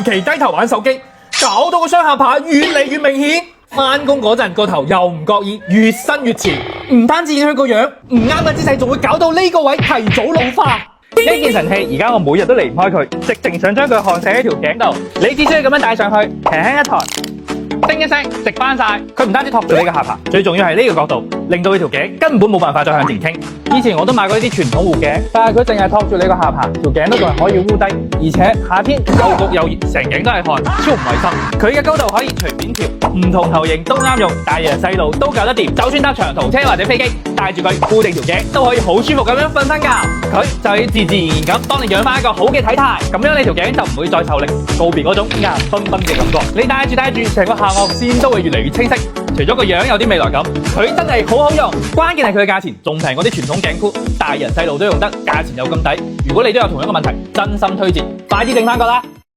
長期低頭玩手機，搞到個雙下巴越嚟越明顯。翻工嗰陣個頭又唔覺意越伸越前，唔單止影響個樣，唔啱嘅姿勢仲會搞到呢個位提早老化。呢件神器而家我每日都離唔開佢，直情想將佢焊死喺條頸度。你只需要咁樣戴上去，輕輕一抬，叮一聲直翻晒。佢唔單止托住你個下巴，最重要係呢個角度，令到你條頸根本冇辦法再向前傾。以前我都買過呢啲傳統護頸，但係佢淨係托住你個下巴，條頸都仲係可以烏低，而且夏天又焗又熱，成頸都係汗，超唔衛生。佢嘅高度可以隨便調，唔同頭型都啱用，大人細路都搞得掂。就算搭長途車或者飛機，戴住佢固定條頸都可以好舒服咁樣瞓返覺。佢就要自自然然咁幫你養翻一個好嘅體態，咁樣你條頸就唔會再受力，告別嗰種硬崩崩嘅感覺。你戴住，成個下顎線都會越嚟越清晰。除咗個樣有啲未來感，佢真係好好用。關鍵係佢嘅價錢仲平過啲傳統頸箍，大人細路都用得，價錢又咁抵。如果你都有同樣嘅問題，真心推薦，快啲整翻個啦！